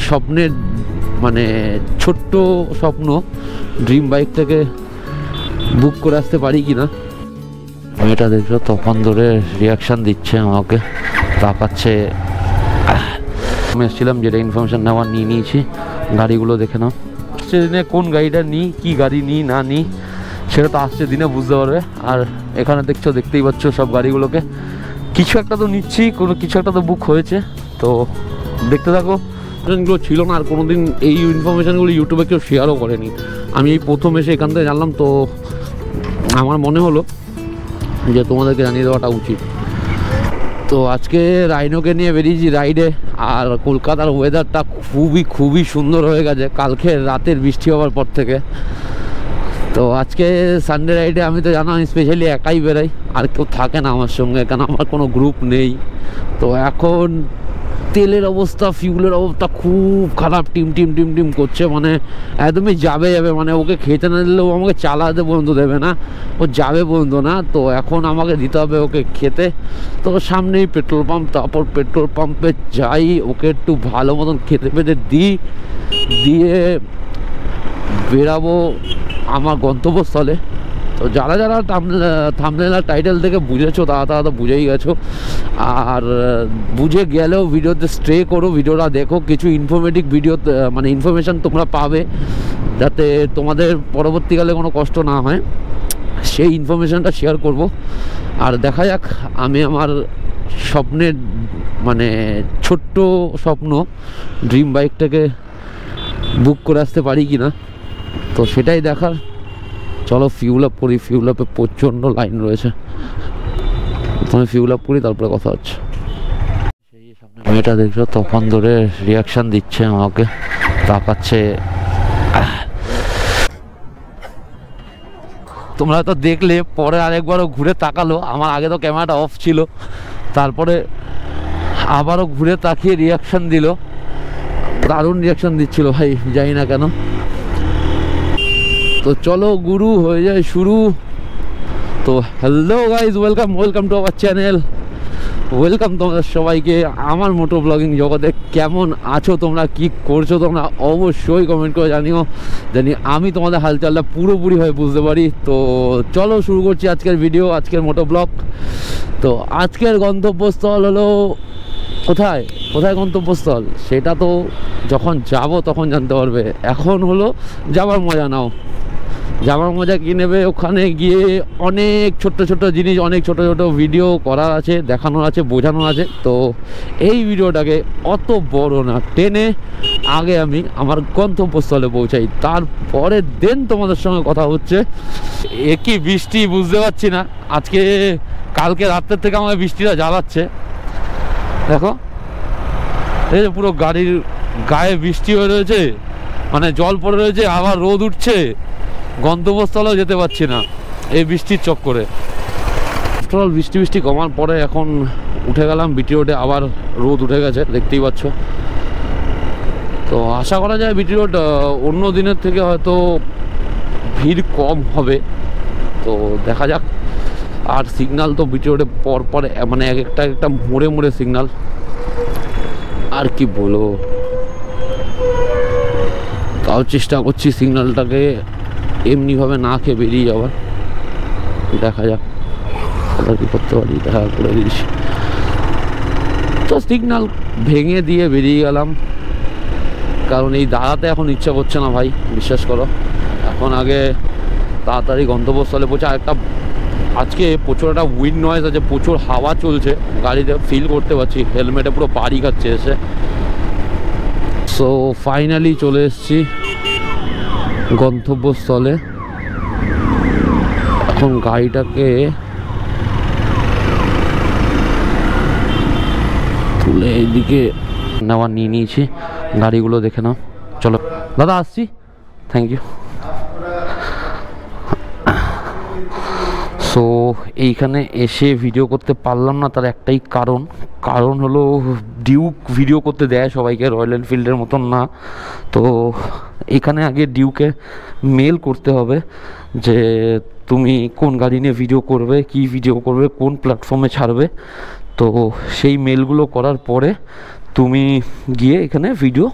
স্বপ্নের মানে ছোট্ট স্বপ্ন ড্রিম বাইকটাকে বুক করে আসতে পারি কিনা। মেয়েটা দেখছো তখন ধরে রিয়াকশান দিচ্ছে, আমাকে তাকাচ্ছে। আমি এসেছিলাম যেটা ইনফরমেশান নেওয়ার নিয়ে নিয়েছি। গাড়িগুলো দেখে নাও, আসছে দিনে কোন গাড়িটা নিই, কী গাড়ি নিই না নিই সেটা তো আসছে দিনে বুঝতে পারবে। আর এখানে দেখতেই পাচ্ছ সব গাড়িগুলোকে, কিছু একটা তো নিচ্ছি, কিছু একটা তো বুক হয়েছে। তো দেখতে থাকো। গুলো ছিল না আর কোনোদিন এই ইনফরমেশানগুলো ইউটিউবে কেউ শেয়ারও করেনি। আমি এই প্রথম এসে এখান থেকে জানলাম, তো আমার মনে হলো যে তোমাদেরকে জানিয়ে দেওয়াটা উচিত। তো আজকে রাইনোকে নিয়ে বেরিয়েছি রাইডে। আর কলকাতার ওয়েদারটা খুবই সুন্দর হয়ে গেছে কালকে রাতের বৃষ্টি হওয়ার পর থেকে। তো আজকে সানডে রাইডে আমি তো জানো আমি স্পেশালি একাই বেরাই, আর কেউ থাকে না আমার সঙ্গে, কারণ আমার কোনো গ্রুপ নেই। তো এখন তেলের অবস্থা, ফিউলের অবস্থা খুব খারাপ, টিম করছে, মানে একদমই যাবে মানে ওকে খেতে না দিলেও আমাকে চালাতে পর্যন্ত দেবে না, ও যাবে পর্যন্ত না। তো এখন আমাকে দিতে হবে ওকে খেতে। তো সামনেই পেট্রোল পাম্প, তারপর পেট্রোল পাম্পে যাই, ওকে একটু ভালো মতন খেতে দিয়ে বেরাবো আমার গন্তব্যস্থলে। তো যারা থাম্বনেল আর টাইটেল থেকে বুঝেছো তারা তো বুঝেই গেছো। আর বুঝে গেলেও ভিডিওতে স্টে করো, ভিডিওটা দেখো, কিছু ইনফরমেটিভ ভিডিও মানে ইনফরমেশান তোমরা পাবে, যাতে তোমাদের পরবর্তীকালে কোনো কষ্ট না হয়। সেই ইনফরমেশানটা শেয়ার করব। আর দেখা যাক আমি আমার স্বপ্নের মানে ছোট্ট স্বপ্ন ড্রিম বাইকটাকে বুক করে আসতে পারি কিনা। তো সেটাই দেখার। চলো ফিউল আপ করি। ফিউল আপে প্রচণ্ড লাইন রয়েছে, প্রথমে ফিউল আপ করি তারপরে কথা হচ্ছে। মেয়েটা দেখছো তখন ধরে রিয়াকশান দিচ্ছে, আমাকে তাকাচ্ছে। তোমরা তো দেখলে, পরে আরেকবারও ঘুরে তাকালো। আমার আগে তো ক্যামেরাটা অফ ছিল, তারপরে আবারও ঘুরে তাকিয়ে রিয়াকশান দিল। দারুণ রিয়াকশান দিচ্ছিল ভাই, জানি না কেন। তো চলো গুরু হয়ে যায় শুরু। তো hello guys, welcome to our channel. Welcome তোমাদের সবাইকে আমার মোটো ব্লগিং জগতে। কেমন আছো তোমরা, কি করছো তোমরা, অবশ্যই কমেন্ট করে জানি আমি তোমাদের হালচালটা পুরোপুরিভাবে বুঝতে পারি। তো চলো শুরু করছি আজকের ভিডিও, আজকের মোটো ব্লগ। তো আজকের গন্তব্যস্থল হলো কোথায় গন্তব্যস্থল সেটা তো যখন যাব তখন জানতে পারবে। এখন হলো যাবার মজা নাও। যাবার মজা কি নেবে, ওখানে গিয়ে অনেক ছোট্ট জিনিস, অনেক ছোট ভিডিও করার আছে, দেখানোর আছে, বোঝানোর আছে। তো এই ভিডিওটাকে অত বড় না টেনে আগে আমি আমার গন্তব্যস্থলে পৌঁছাই, তারপরে দেন তোমাদের সঙ্গে কথা হচ্ছে। একই বৃষ্টি বুঝতে পারছি না, আজকে কালকে রাতের থেকে আমাকে বৃষ্টিটা জ্বালাচ্ছে। দেখো এই যে পুরো গাড়ির গায়ে বৃষ্টি হয়ে রয়েছে, মানে জল পড়ে রয়েছে, আবার রোদ উঠছে, গন্তব্যস্থলেও যেতে পারছি না এই বৃষ্টির চক্করে। আফটারঅল বৃষ্টি কমার পরে এখন উঠে গেলাম বিটি রোডে, আবার রোদ উঠে গেছে দেখতেই পাচ্ছ। তো আশা করা যায় বিটি রোড অন্য দিনের থেকে হয়তো ভিড় কম হবে, তো দেখা যাক। আর সিগনাল তো বিটি রোডে পর মানে একটা মোড়ে সিগনাল, আর কি বলো। তাও চেষ্টা করছি সিগন্যালটাকে এমনিভাবে না খেয়ে বেরিয়ে যাওয়ার। দেখা যাক আবার কি করতে পারি, দেখা করে দিয়েছি। তো সিগন্যাল ভেঙে দিয়ে বেরিয়ে গেলাম, কারণ এই দাঁড়াতে এখন ইচ্ছা করছে না ভাই, বিশ্বাস করো। এখন আগে তাড়াতাড়ি গন্তব্যস্থলে পৌঁছে। আরেকটা আজকে প্রচুর একটা উইন্ড নয়েজ আছে, প্রচুর হাওয়া চলছে গাড়িতে, ফিল করতে পারছি, হেলমেটে পুরো বাড়ি খাচ্ছে এসে। সো ফাইনালি চলে এসেছি গন্তব্যস্থলে। এখন গাড়িটাকে তুলে এইদিকে নেওয়া নিয়ে নিয়েছি, গাড়িগুলো দেখে নাও। চলো দাদা আসছি, থ্যাংক ইউ। সো এইখানে এসে ভিডিও করতে পারলাম না, তার একটাই কারণ হলো ডিউক ভিডিও করতে দেয় সবাইকে, রয়্যাল এনফিল্ডের মতন না। তো এখানে আগে ডিউকে মেল করতে হবে যে তুমি কোন গাড়ি নিয়ে ভিডিও করবে, কি ভিডিও করবে, কোন প্ল্যাটফর্মে ছাড়বে। তো সেই মেলগুলো করার পরে তুমি গিয়ে এখানে ভিডিও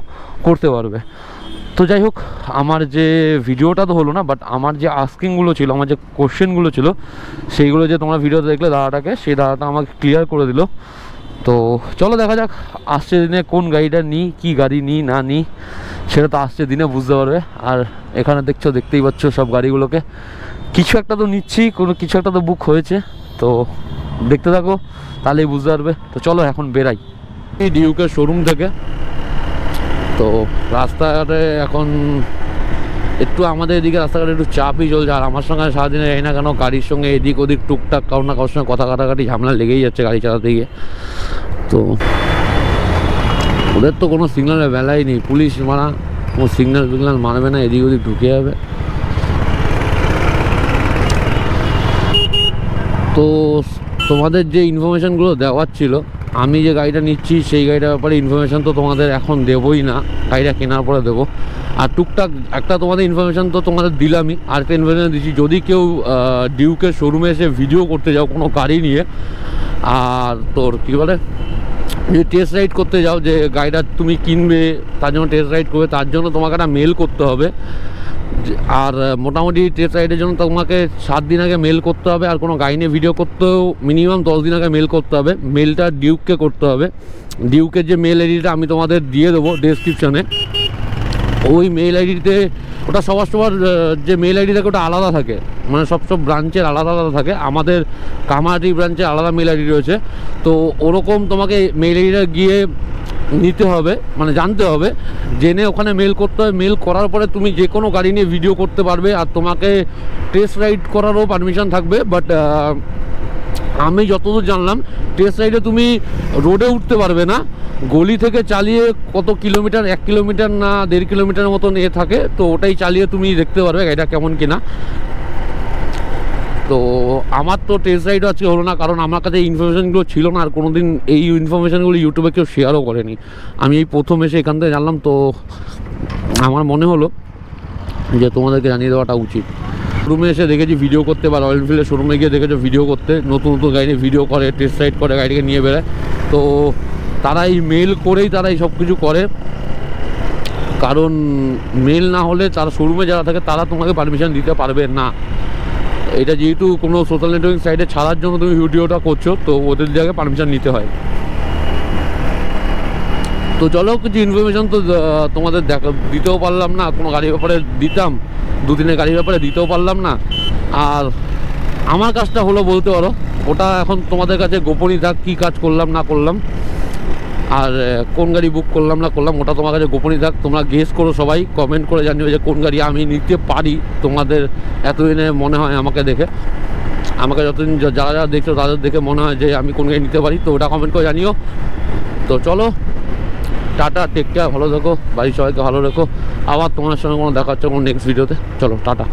করতে পারবে। তো যাই হোক, আমার যে ভিডিওটা তো হলো না, বাট আমার যে আস্কিংগুলো ছিল, আমার যে কোশ্চেনগুলো ছিল, সেইগুলো যে তোমরা ভিডিওতে দেখলে দাদাটাকে, সেই দাদাটা আমাকে ক্লিয়ার করে দিল। তো চলো দেখা যাক আসছে দিনে কোন গাড়িটা নিই, কী গাড়ি নিই না নিই, সেটা তো আসছে দিনে বুঝতে পারবে। আর এখানে দেখতেই পাচ্ছ সব গাড়িগুলোকে, কিছু একটা তো নিচ্ছি, কিছু একটা তো বুক হয়েছে। তো দেখতে থাকো, তাহলেই বুঝতে পারবে। তো চলো এখন বেরাই এই ডিউকের শোরুম থেকে। তো রাস্তাঘাটে এখন একটু আমাদের এদিকে রাস্তাঘাটে একটু চাপই চলছে। আর আমার সঙ্গে সারাদিনে যাই না কেন, গাড়ির সঙ্গে এদিক ওদিক টুকটাক কারোর না কারোর সঙ্গে কথা কাটাকাটি ঝামেলা লেগেই যাচ্ছে গাড়ি চালাতে গিয়ে। তো ওদের তো কোনো সিগন্যালের বেলাই নেই, পুলিশ মারা কোনো সিগন্যাল ফিগন্যাল মানবে না, এদিক ওদিক ঢুকে যাবে। তো তোমাদের যে ইনফরমেশানগুলো দেওয়ার ছিল, আমি যে গাড়িটা নিচ্ছি সেই গাড়িটার ব্যাপারে ইনফরমেশান তো তোমাদের এখন দেবই না, গাড়িটা কেনার পরে দেবো। আর টুকটাক একটা তোমাদের ইনফরমেশান তো তোমাদের দিলামই, আর একটা ইনফরমেশান দিচ্ছি, যদি কেউ ডিউকের শোরুমে এসে ভিডিও করতে যাও কোনো গাড়ি নিয়ে, আর তোর কী বলে যে টেস্ট রাইড করতে যাও, যে গাড়িটা তুমি কিনবে তার জন্য টেস্ট রাইড করবে, তার জন্য তোমাকে একটা মেল করতে হবে। আর মোটামুটি টেস্ট রাইডের জন্য তোমাকে 7 দিন আগে মেল করতে হবে। আর কোনো গাড়ি নিয়ে ভিডিও করতেও মিনিমাম 10 দিন আগে মেল করতে হবে। মেলটা ডিউককে করতে হবে। ডিউকের যে মেল আইডিটা আমি তোমাদের দিয়ে দেবো ডেসক্রিপশানে, ওই মেল আইডিতে, ওটা সবার যে মেল আইডি থাকে ওটা আলাদা থাকে, মানে সব ব্রাঞ্চের আলাদা আলাদা থাকে। আমাদের কামারহাটি ব্রাঞ্চের আলাদা মেল আইডি রয়েছে। তো ওরকম তোমাকে মেল আইডিটা গিয়ে নিতে হবে, মানে জানতে হবে, জেনে ওখানে মেল করতে হবে। মেল করার পরে তুমি যে কোনো গাড়ি নিয়ে ভিডিও করতে পারবে, আর তোমাকে টেস্ট রাইড করারও পারমিশন থাকবে। বাট আমি যতদূর জানলাম, টেস্ট রাইডে তুমি রোডে উঠতে পারবে না, গলি থেকে চালিয়ে কত কিলোমিটার, 1 কিলোমিটার না 1.5 কিলোমিটার মতন থাকে, তো ওটাই চালিয়ে তুমি দেখতে পারবে গাড়িটা কেমন কিনা। তো আমার তো টেস্ট রাইডও আজকে হলো না, কারণ আমার কাছে এই ইনফরমেশানগুলো ছিল না, আর কোনো দিন এই ইনফরমেশানগুলো ইউটিউবে কেউ শেয়ারও করেনি। আমি এই প্রথম এসে এখান থেকে জানলাম, তো আমার মনে হলো যে তোমাদেরকে জানিয়ে দেওয়াটা উচিত। শোরুমে এসে দেখেছি ভিডিও করতে, বা রয়্যাল এনফিল্ডের শোরুমে গিয়ে দেখেছো ভিডিও করতে, নতুন নতুন গাড়ি নিয়ে ভিডিও করে, টেস্ট রাইড করে, গাড়িকে নিয়ে বেরোয়। তো তারা এই মেল করেই তারা এই সব কিছু করে, কারণ মেল না হলে তারা শোরুমে যারা থাকে তারা তোমাকে পারমিশন দিতে পারবে না। এটা যেহেতু কোনো সোশ্যাল নেটওয়ার্কিং সাইটে ছাড়ার জন্য তুমি ভিডিওটা করছো, তো ওদের দিয়ে আগে পারমিশন নিতে হয়। তো চলো, কিছু ইনফরমেশান তো তোমাদের দিতেও পারলাম না, কোনো গাড়ির ব্যাপারে দিতাম, 2 দিনের গাড়ির ব্যাপারে দিতেও পারলাম না। আর আমার কাজটা হলো বলতে পারো, ওটা এখন তোমাদের কাছে গোপনই থাক, কী কাজ করলাম না করলাম, আর কোন গাড়ি বুক করলাম না করলাম, ওটা তোমার কাছে গোপনই থাক। তোমরা গেস করো, সবাই কমেন্ট করে জানিও যে কোন গাড়ি আমি নিতে পারি। তোমাদের এতদিনে মনে হয় আমাকে দেখে, আমাকে যতদিন যারা যারা দেখছো তাদের দেখে মনে হয় যে আমি কোন গাড়ি নিতে পারি, তো ওটা কমেন্ট করে জানিও। তো চলো, টাটা, টেক কেয়ার, ভালো থেকো, বাড়ির সবাইকে ভালো রেখো। আবার তোমার সঙ্গে কোনো দেখা হচ্ছে কোনো নেক্সট ভিডিওতে। চলো টাটা।